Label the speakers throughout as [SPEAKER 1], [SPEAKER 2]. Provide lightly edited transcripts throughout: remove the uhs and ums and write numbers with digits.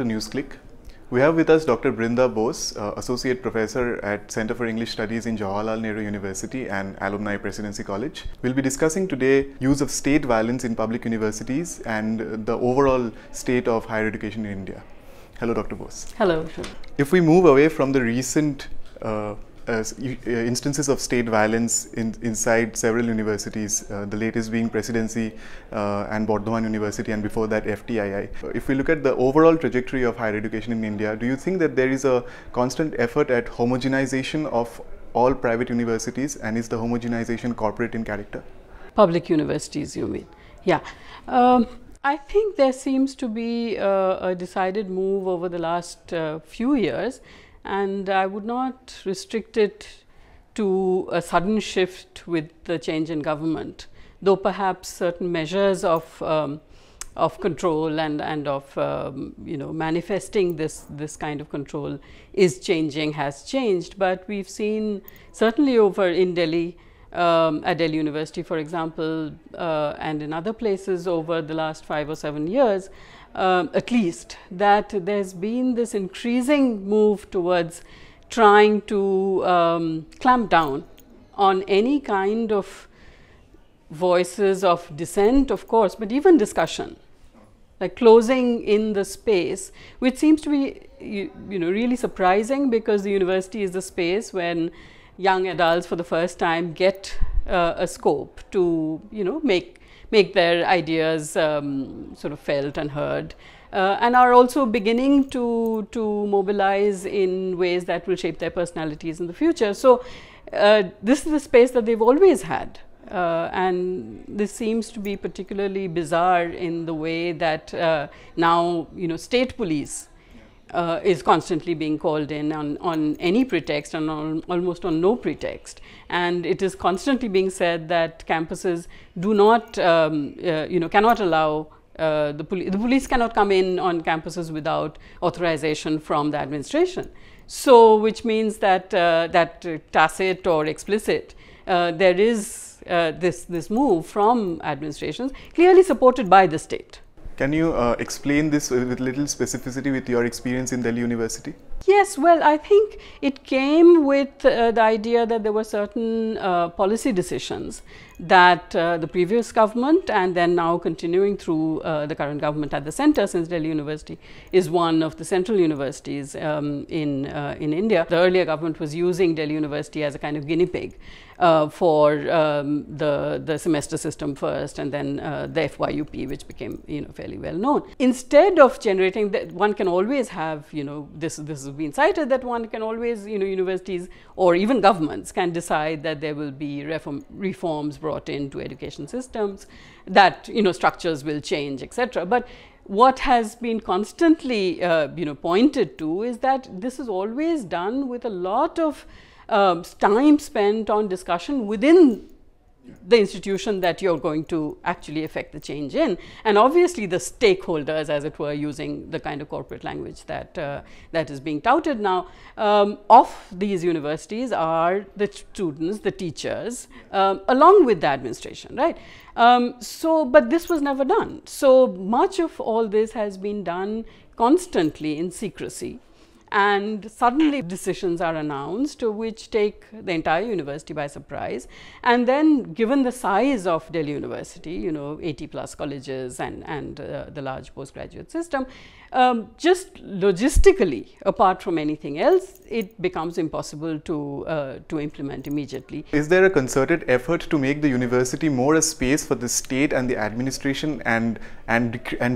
[SPEAKER 1] to NewsClick. We have with us Dr. Brinda Bose, Associate Professor at Center for English Studies in Jawaharlal Nehru University and Alumni Presidency College. We'll be discussing today use of state violence in public universities and the overall state of higher education in India. Hello, Dr. Bose.
[SPEAKER 2] Hello.
[SPEAKER 1] If we move away from the recent instances of state violence inside several universities, the latest being Presidency and Bardhaman University, and before that FTII. If we look at the overall trajectory of higher education in India, do you think that there is a constant effort at homogenization of all private universities, and is the homogenization corporate in character?
[SPEAKER 2] Public universities, you mean? Yeah. I think there seems to be a decided move over the last few years, and I would not restrict it to a sudden shift with the change in government, though perhaps certain measures of control and of manifesting this kind of control is changing, has changed. But we've seen certainly over in Delhi, at Delhi University, for example, and in other places over the last 5 or 7 years, at least, that there's been this increasing move towards trying to clamp down on any kind of voices of dissent, of course, but even discussion, like closing in the space, which seems to be really surprising, because the university is the space when young adults for the first time get a scope to make their ideas sort of felt and heard, and are also beginning to mobilize in ways that will shape their personalities in the future. So this is the space that they've always had, and this seems to be particularly bizarre in the way that now state police is constantly being called in on any pretext and almost on no pretext, and it is constantly being said that campuses do not cannot allow the police cannot come in on campuses without authorization from the administration. So which means that tacit or explicit, there is this move from administrations clearly supported by the state.
[SPEAKER 1] Can you explain this with little specificity with your experience in Delhi University?
[SPEAKER 2] Yes, well, I think it came with the idea that there were certain policy decisions that the previous government, and then now continuing through the current government at the center, since Delhi University is one of the central universities in India. The earlier government was using Delhi University as a kind of guinea pig for the semester system first, and then the FYUP, which became fairly well known. Instead of generating that, one can always have this has been cited, that one can always universities or even governments can decide that there will be reforms brought into education systems, that structures will change, etc. But what has been constantly pointed to is that this is always done with a lot of time spent on discussion within the institution that you're going to actually affect the change in, and obviously the stakeholders, as it were, using the kind of corporate language that that is being touted now of these universities are the students, the teachers, along with the administration, right? But this was never done. So much of all this has been done constantly in secrecy, and suddenly decisions are announced which take the entire university by surprise. And then, given the size of Delhi University, 80 plus colleges and the large postgraduate system, just logistically, apart from anything else, it becomes impossible to implement immediately.
[SPEAKER 1] Is there a concerted effort to make the university more a space for the state and the administration, and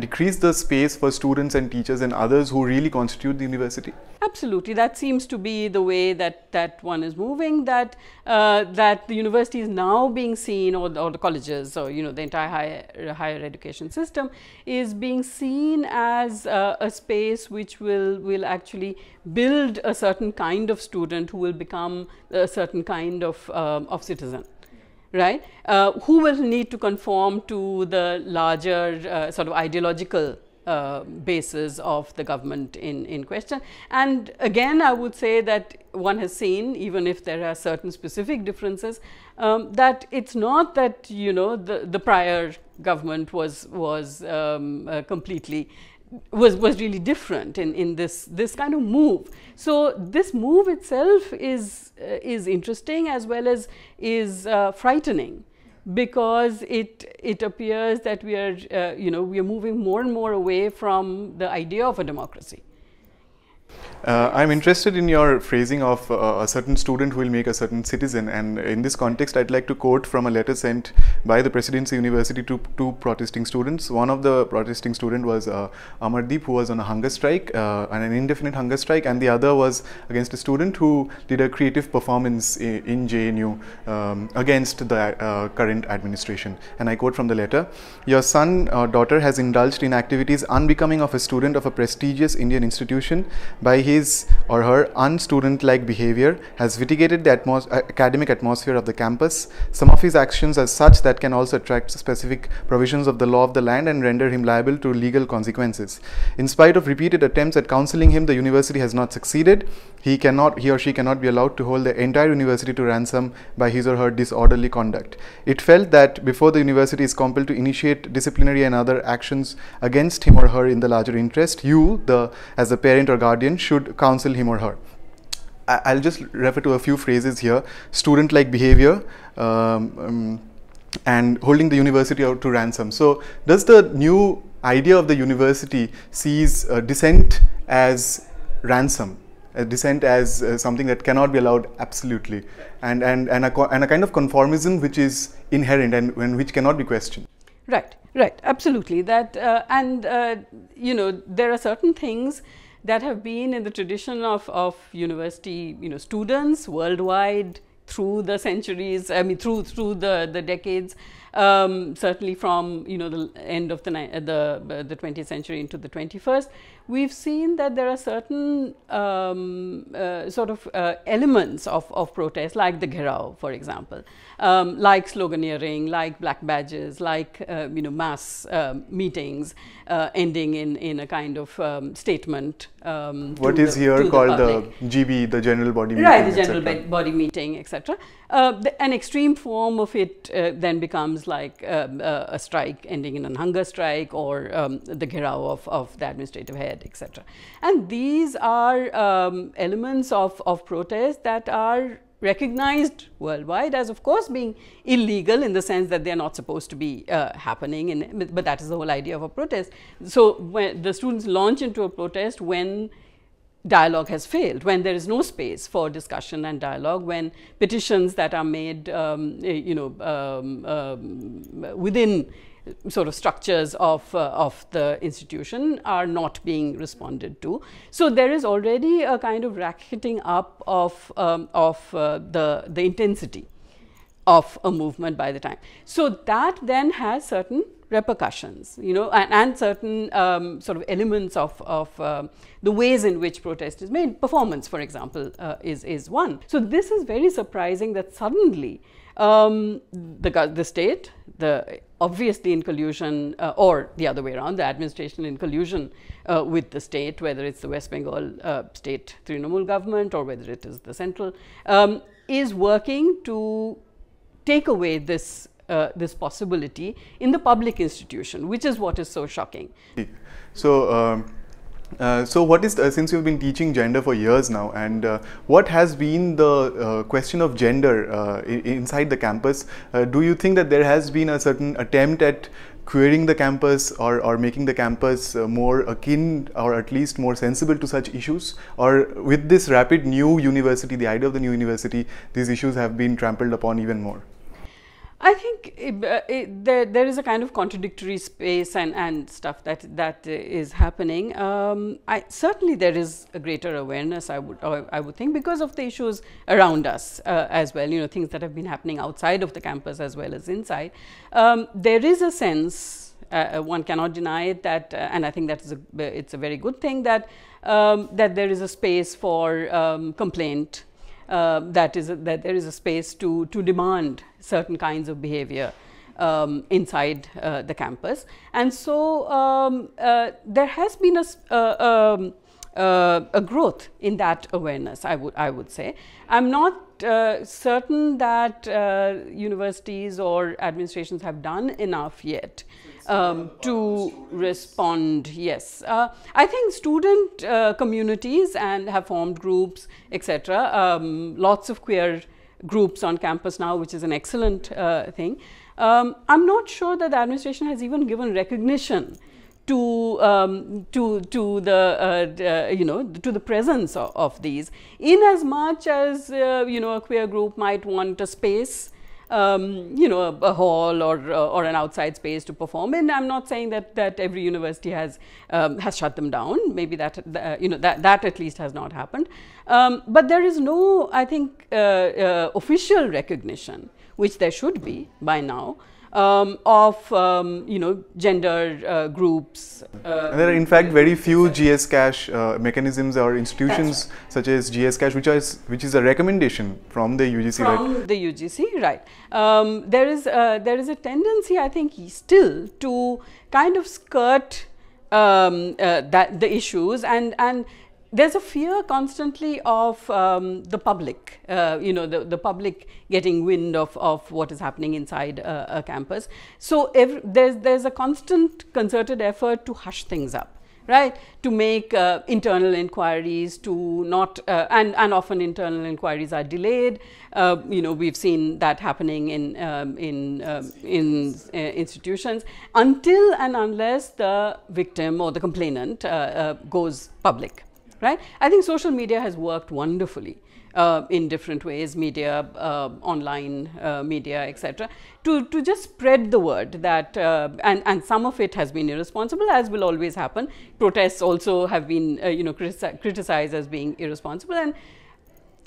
[SPEAKER 1] decrease the space for students and teachers and others who really constitute the university?
[SPEAKER 2] Absolutely, that seems to be the way that one is moving. That the university is now being seen, or the colleges, or the entire higher education system is being seen as a space which will actually build a certain kind of student who will become a certain kind of citizen, right? Who will need to conform to the larger sort of ideological basis of the government in question. And again, I would say that one has seen, even if there are certain specific differences, that it's not that the prior government was completely was really different in this kind of move. So this move itself is interesting as well as is frightening, because it appears that we are we are moving more and more away from the idea of a democracy.
[SPEAKER 1] I'm interested in your phrasing of a certain student who will make a certain citizen, and in this context I'd like to quote from a letter sent by the Presidency University to two protesting students. One of the protesting student was Amardeep, who was on a hunger strike, an indefinite hunger strike, and the other was against a student who did a creative performance in JNU against the current administration. And I quote from the letter: "Your son or daughter has indulged in activities unbecoming of a student of a prestigious Indian institution by his or her unstudent-like behavior, has vitiated the academic atmosphere of the campus. Some of his actions are such that can also attract specific provisions of the law of the land and render him liable to legal consequences. In spite of repeated attempts at counseling him, the university has not succeeded. He or she cannot be allowed to hold the entire university to ransom by his or her disorderly conduct. It felt that before the university is compelled to initiate disciplinary and other actions against him or her in the larger interest, you, as a parent or guardian, should counsel him or her." I'll just refer to a few phrases here: student-like behavior, and holding the university out to ransom. So does the new idea of the university sees dissent as ransom, dissent as something that cannot be allowed absolutely, and a kind of conformism which is inherent and which cannot be questioned?
[SPEAKER 2] Right, absolutely. That there are certain things that have been in the tradition of university students worldwide through the centuries, I mean through the decades, certainly from the end of the 20th century into the 21st. We've seen that there are certain elements of protest, like the Gherao, for example, like sloganeering, like black badges, like mass meetings ending in a kind of statement.
[SPEAKER 1] What is here called the GB, the general body meeting,
[SPEAKER 2] right? The general body meeting, etc. An extreme form of it then becomes like a strike ending in a hunger strike, or the Gherao of the administrative head, etc. And these are elements of protest that are recognized worldwide as, of course, being illegal in the sense that they are not supposed to be happening, but that is the whole idea of a protest. So when the students launch into a protest when dialogue has failed, when there is no space for discussion and dialogue, when petitions that are made within sort of structures of the institution are not being responded to. So there is already a kind of ratcheting up of the intensity of a movement by the time. So that then has certain repercussions, and certain sort of elements of the ways in which protest is made. Performance, for example, is one. So this is very surprising that suddenly the state, obviously in collusion, or the other way around, the administration in collusion with the state, whether it's the West Bengal state Trinamool government or whether it is the central, is working to take away this possibility in the public institution, which is what is so shocking.
[SPEAKER 1] So, what is since you've been teaching gender for years now, and what has been the question of gender inside the campus? Do you think that there has been a certain attempt at queering the campus or making the campus more akin, or at least more sensible to such issues? Or with this rapid new university, the idea of the new university, these issues have been trampled upon even more?
[SPEAKER 2] I think there is a kind of contradictory space and stuff that is happening. Certainly there is a greater awareness, I would think, because of the issues around us as well. Things that have been happening outside of the campus as well as inside. There is a sense, one cannot deny it, that, and I think that it's a very good thing, that there is a space for complaint. That there is a space to demand certain kinds of behavior inside the campus, and so there has been a growth in that awareness. I would say. I'm not certain that universities or administrations have done enough yet to respond. Yes, I think student communities and have formed groups, etc. Lots of queer groups on campus now, which is an excellent thing. I'm not sure that the administration has even given recognition to the presence of these, in as much as a queer group might want a space, a hall or an outside space to perform in. I'm not saying that every university has shut them down. Maybe that at least has not happened. But there is no, I think, official recognition, which there should be by now, of gender groups.
[SPEAKER 1] And there are in fact very few GS Cash mechanisms or institutions such as GS Cash, which is a recommendation from the UGC.
[SPEAKER 2] From the UGC, right. There is a tendency, I think, still to kind of skirt the issues, and there's a fear constantly of the public, the public getting wind of what is happening inside a campus. So there's a constant concerted effort to hush things up, right? To make internal inquiries, to not, and often internal inquiries are delayed. We've seen that happening in institutions until and unless the victim or the complainant goes public. Right? I think social media has worked wonderfully in different ways, media, online media, etc., to just spread the word that, and some of it has been irresponsible, as will always happen. Protests also have been, criticized as being irresponsible, and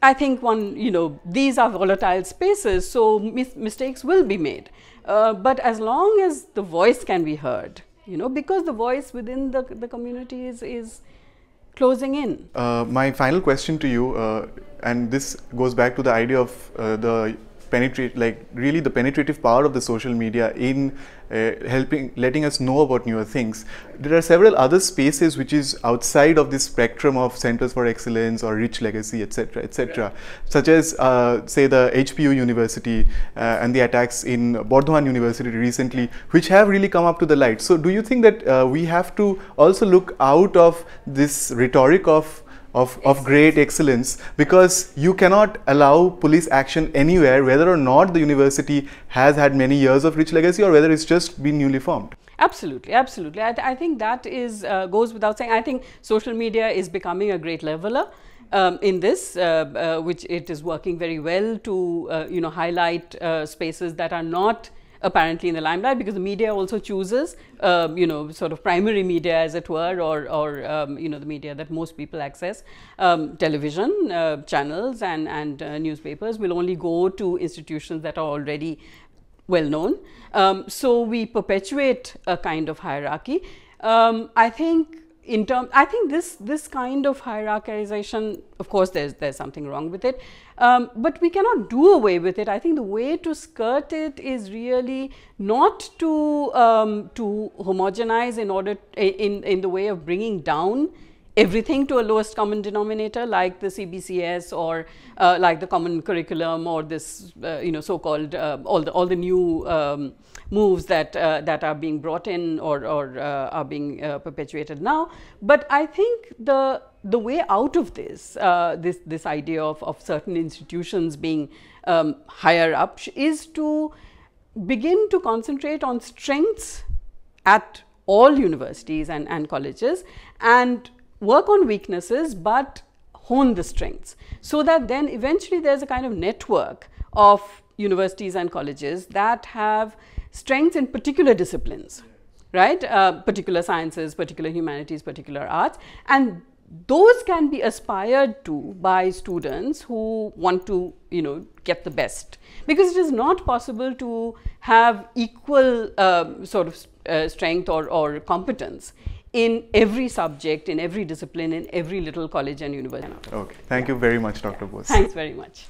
[SPEAKER 2] I think these are volatile spaces, so mistakes will be made. But as long as the voice can be heard, because the voice within the community is closing in.
[SPEAKER 1] My final question to you, and this goes back to the idea of the penetrative power of the social media in letting us know about newer things. There are several other spaces which is outside of this spectrum of centers for excellence or rich legacy, etc., etc., right, such as say the HPU University and the attacks in Bardhaman University recently, which have really come up to the light. So do you think that we have to also look out of this rhetoric of great excellence, because you cannot allow police action anywhere, whether or not the university has had many years of rich legacy or whether it's just been newly formed?
[SPEAKER 2] Absolutely, absolutely. I think that is goes without saying. I think social media is becoming a great leveler in this, which it is working very well to highlight spaces that are not apparently in the limelight, because the media also chooses, sort of primary media, as it were, or the media that most people access. Television channels and newspapers will only go to institutions that are already well known. So we perpetuate a kind of hierarchy. I think this kind of hierarchization, of course, there's something wrong with it, but we cannot do away with it. I think the way to skirt it is really not to homogenize in the way of bringing down everything to a lowest common denominator, like the CBCS or like the common curriculum, or this so-called all the new moves that are being brought in or are being perpetuated now. But I think the way out of this this idea of certain institutions being higher up is to begin to concentrate on strengths at all universities and colleges, and work on weaknesses but hone the strengths, so that then eventually there's a kind of network of universities and colleges that have strengths in particular disciplines, right? Particular sciences, particular humanities, particular arts, and those can be aspired to by students who want to get the best, because it is not possible to have equal sort of strength or competence in every subject, in every discipline, in every little college and university.
[SPEAKER 1] Okay, thank you very much, Dr. Bose.
[SPEAKER 2] Thanks very much.